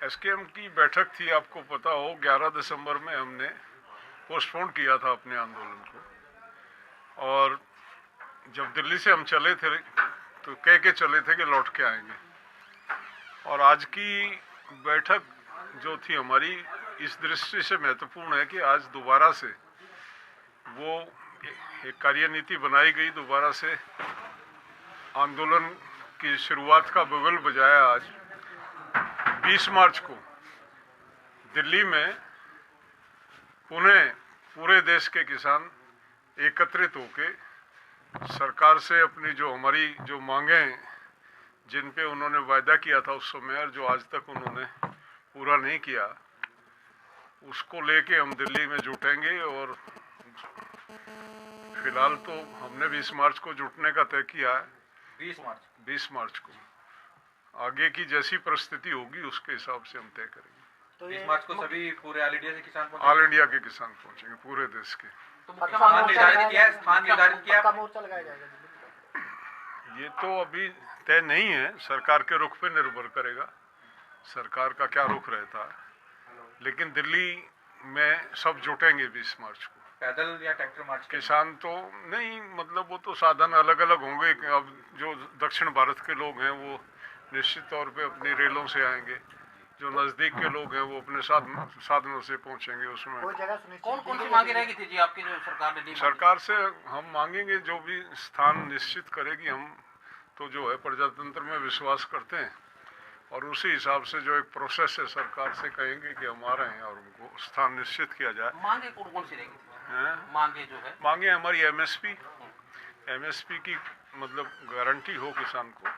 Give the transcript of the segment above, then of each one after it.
SKM की बैठक थी, आपको पता हो 11 दिसंबर में हमने पोस्टपोन किया था अपने आंदोलन को। और जब दिल्ली से हम चले थे तो कह के चले थे कि लौट के आएंगे। और आज की बैठक जो थी हमारी इस दृष्टि से महत्वपूर्ण है कि आज दोबारा से वो एक कार्यनीति बनाई गई, दोबारा से आंदोलन की शुरुआत का बगल बजाया। आज 20 मार्च को दिल्ली में पुनः पूरे देश के किसान एकत्रित होके सरकार से अपनी जो हमारी जो मांगे जिन पे उन्होंने वायदा किया था उस समय और जो आज तक उन्होंने पूरा नहीं किया, उसको लेके हम दिल्ली में जुटेंगे। और फिलहाल तो हमने 20 मार्च को जुटने का तय किया है। 20 मार्च को आगे की जैसी परिस्थिति होगी उसके हिसाब से हम तय करेंगे। तो 20 मार्च को सभी पूरे ऑल इंडिया के किसान ऑल इंडिया के किसान पहुंचेंगे, पूरे देश के। तो स्थान निर्धारित किया मोर्चा लगाया जाएगा। ये तो अभी तय नहीं है, सरकार के रुख पे निर्भर करेगा, सरकार का क्या रुख रहता है। लेकिन दिल्ली में सब जुटेंगे 20 मार्च को। पैदल या ट्रैक्टर मार्च? किसान तो नहीं, मतलब वो तो साधन अलग अलग होंगे। अब जो दक्षिण भारत के लोग हैं वो निश्चित तौर पे अपनी रेलों से आएंगे, जो नजदीक के लोग हैं वो अपने साधनों से पहुंचेंगे। उसमें कौन कौन सी मांगे रहेगी थी जी आपकी जो सरकार ने दी? सरकार से हम मांगेंगे जो भी स्थान निश्चित करेगी। हम तो जो है प्रजातंत्र में विश्वास करते हैं और उसी हिसाब से जो एक प्रोसेस है सरकार से कहेंगे कि हम आ रहे हैं और उनको स्थान निश्चित किया जाए। मांगे कौन कौन सी रहेगी? मांगे जो है, मांगे हमारी एमएसपी की मतलब गारंटी हो किसान को।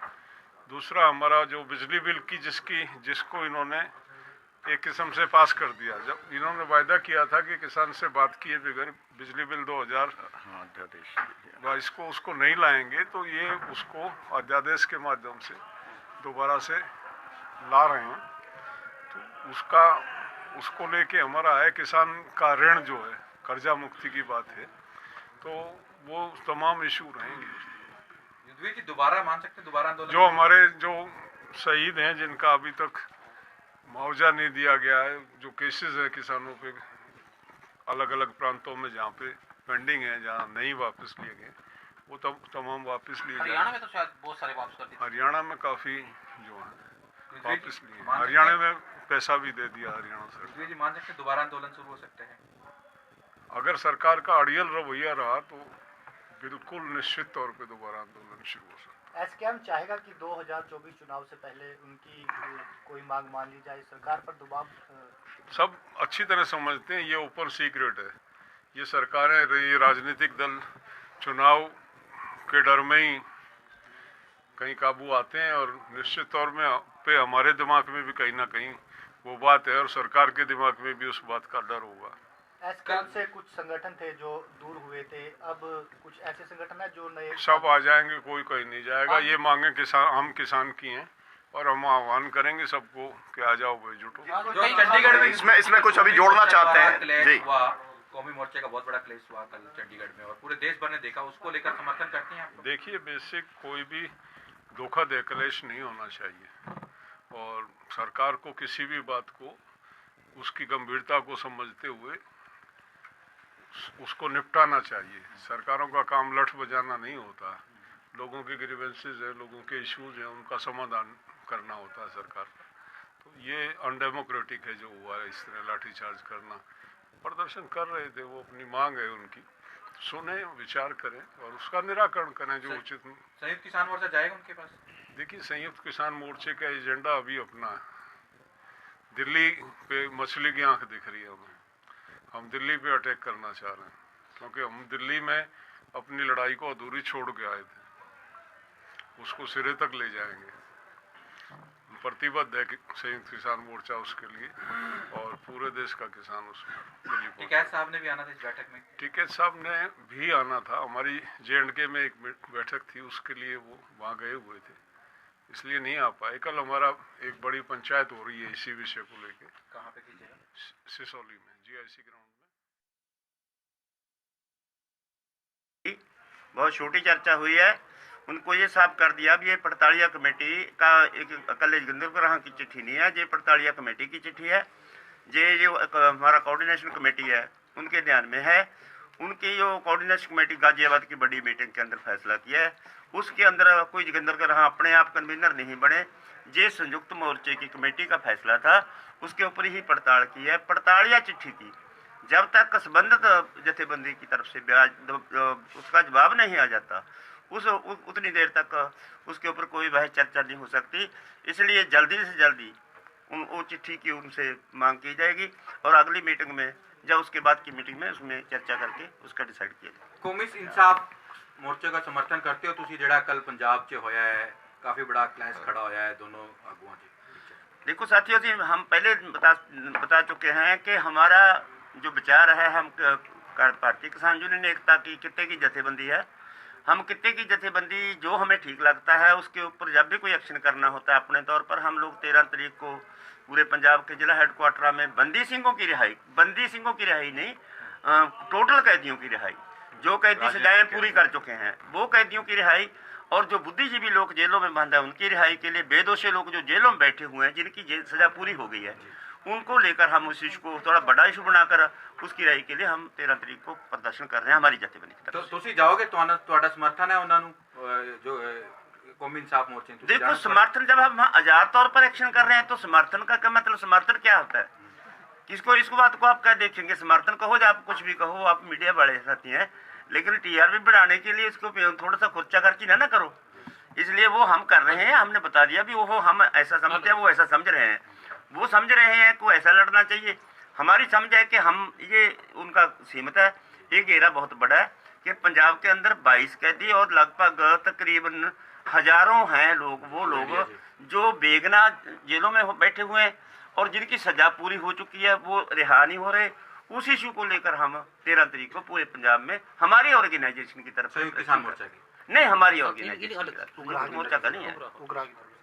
दूसरा हमारा जो बिजली बिल की जिसको इन्होंने एक किस्म से पास कर दिया। जब इन्होंने वायदा किया था कि किसान से बात किए बगैर बिजली बिल 2022 को उसको नहीं लाएंगे, तो ये उसको अध्यादेश के माध्यम से दोबारा से ला रहे हैं। तो उसको लेके हमारा है किसान का ऋण जो है, कर्जा मुक्ति की बात है, तो वो तमाम इशू रहेंगे। जी दोबारा मान सकते हैं, दोबारा आंदोलन? जो हमारे जो शहीद हैं जिनका अभी तक मुआवजा नहीं दिया गया है, जो केसेस है किसानों पे अलग अलग प्रांतों में जहाँ पे पेंडिंग है, जहाँ नहीं वापस लिए गए, वो तमाम वापस लिए गए। हरियाणा में तो शायद बहुत सारे वापस कर दिए। हरियाणा में काफ़ी जो है वापस लिए। हरियाणा में पैसा भी दे दिया हरियाणा सरकार। जी मान सकते हैं दोबारा आंदोलन शुरू हो सकते हैं अगर सरकार का अड़ियल रवैया रहा तो बिल्कुल निश्चित तौर पे दोबारा आंदोलन शुरू हो सकता है। एसकेएम चाहेगा कि 2024 चुनाव से पहले उनकी कोई मांग मान ली जाए, सरकार पर दबाव। सब अच्छी तरह समझते हैं ये ओपन सीक्रेट है। ये सरकारें, ये राजनीतिक दल चुनाव के डर में ही कहीं काबू आते हैं और निश्चित तौर पे हमारे दिमाग में भी कहीं ना कहीं वो बात है और सरकार के दिमाग में भी उस बात का डर होगा। एसकेएम से कुछ संगठन थे जो दूर हुए थे, अब कुछ ऐसे संगठन है जो नए सब आ जाएंगे, कोई कहीं नहीं जाएगा। ये मांगे हम किसान की हैं और हम आह्वान करेंगे सबको कि आ जाओ भाई, जुटो। चंडीगढ़ में इसमें कुछ अभी जोड़ना चाहते हैं जी। कौमी मोर्चे का बहुत बड़ा क्लेश हुआ कल चंडीगढ़ में और पूरे देश भर ने देखा, उसको लेकर समर्थन करते हैं आप? देखिए, बेसिक कोई भी धोखा दे क्लेश नहीं होना चाहिए और सरकार को किसी भी बात को उसकी गंभीरता को समझते हुए उसको निपटाना चाहिए। सरकारों का काम लठ बजाना नहीं होता, लोगों के ग्रीवेंसेस है, लोगों के इश्यूज हैं, उनका समाधान करना होता है सरकार का। तो ये अनडेमोक्रेटिक है जो हुआ है, इस तरह लाठीचार्ज करना। प्रदर्शन कर रहे थे, वो अपनी मांग है उनकी, सुने, विचार करें और उसका निराकरण करें जो उचित। संयुक्त किसान मोर्चा जाएगा उनके पास? देखिए, संयुक्त किसान मोर्चे का एजेंडा अभी अपना है। दिल्ली पे मछली की आंख दिख रही है हमें, हम दिल्ली पे अटैक करना चाह रहे हैं क्योंकि हम दिल्ली में अपनी लड़ाई को अधूरी छोड़ के आए थे, उसको सिरे तक ले जाएंगे। प्रतिबद्ध है कि संयुक्त किसान मोर्चा उसके लिए और पूरे देश का किसान उसमें दिल्ली। टिकैत साहब ने भी आना था इस बैठक में? टिकैत साहब ने भी आना था, हमारी JNK में एक बैठक थी उसके लिए वो वहाँ गए हुए थे, इसलिए नहीं आ पाए। कल हमारा एक बड़ी पंचायत हो रही है इसी विषय को लेके। कहाँ पे कीजिएगा? सिसौली में GIC ग्राउंड में। बहुत छोटी चर्चा हुई है उनको ये साफ कर दिया भी ये पड़तालिया कमेटी का एक अकल जोगिंदर की चिट्ठी नहीं है, ये पड़तालिया कमेटी की चिट्ठी है। ये जो हमारा कोऑर्डिनेशन कमेटी है उनके ध्यान में है। उनकी जो कोऑर्डिनेशन कमेटी गाजियाबाद की बड़ी मीटिंग के अंदर फैसला किया है, उसके अंदर कोई जोगिंदर का रहा अपने आप कन्वीनर नहीं बने। ये संयुक्त मोर्चे की कमेटी का फैसला था, उसके ऊपर ही पड़ताल की है। पड़तालिया चिट्ठी की जब तक संबंधित जथेबंदी की तरफ से उसका जवाब नहीं आ जाता उतनी देर तक उसके ऊपर कोई वह चर्चा नहीं हो सकती। इसलिए जल्दी से जल्दी वो चिट्ठी की उनसे मांग की जाएगी और अगली मीटिंग में जब उसके बाद की मीटिंग में उसमें चर्चा करके उसका डिसाइड किया जाएगा। कौमी इंसाफ मोर्चे का समर्थन करते हो तुसी जेड़ा कल पंजाब च होया है, काफी बड़ा क्लैश खड़ा होया है दोनों आगुओं च? देखो साथियों जी, हम पहले बता चुके हैं कि हमारा जो विचार है, हम भारतीय किसान यूनियन एकता की कित्ते की जथेबंदी है। हम कित्ते की जथेबंदी जो हमें ठीक लगता है उसके ऊपर जब भी कोई एक्शन करना होता है अपने तौर पर हम लोग 13 तारीख को पूरे पंजाब के जिला हेडक्वार्टर में बंदी सिंहों की रिहाई नहीं, टोटल कैदियों की रिहाई, जो कैदी सजाएं पूरी कर चुके हैं वो कैदियों की रिहाई, और जो बुद्धिजीवी लोग जेलों में बंद है उनकी रिहाई के लिए, बेदोषी लोग जो जेलों में बैठे हुए हैं जिनकी सजा पूरी हो गई है, उनको लेकर हम उस इशू को थोड़ा बड़ा इशू बनाकर उसकी राय के लिए हम 13 तारीख को प्रदर्शन कर रहे हैं हमारी जथेबंदी की तरफ। तो तुसी जाओगे, ਤੁਹਾਡਾ समर्थन है उन्होंने जो कौमी इंसाफ मोर्चे? देखो समर्थन, जब हम आजाद तौर पर एक्शन कर रहे हैं तो समर्थन का क्या मतलब, समर्थन क्या होता है? किसको इसको बात को आप क्या देखेंगे? समर्थन कहो या आप कुछ भी कहो, आप मीडिया बड़े साथी हैं, लेकिन टीआरपी बढ़ाने के लिए इसको थोड़ा सा खर्चा खर्ची ना करो। इसलिए वो हम कर रहे हैं, हमने बता दिया भी वो हम ऐसा समझते हैं, वो ऐसा समझ रहे हैं, वो समझ रहे हैं को ऐसा लड़ना चाहिए। हमारी समझ है कि हम ये उनका सीमित है, ये घेरा बहुत बड़ा है कि पंजाब के अंदर 22 कैदी और लगभग तकरीबन हजारों हैं लोग, वो लोग जो बेगना जेलों में बैठे हुए हैं और जिनकी सजा पूरी हो चुकी है वो रिहा नहीं हो रहे। उस इशू को लेकर हम 13 तारीख को पूरे पंजाब में हमारी ऑर्गेनाइजेशन की तरफ से, किसान मोर्चा की नहीं हमारी ऑर्गेनाइजेशन मोर्चा का नहीं है,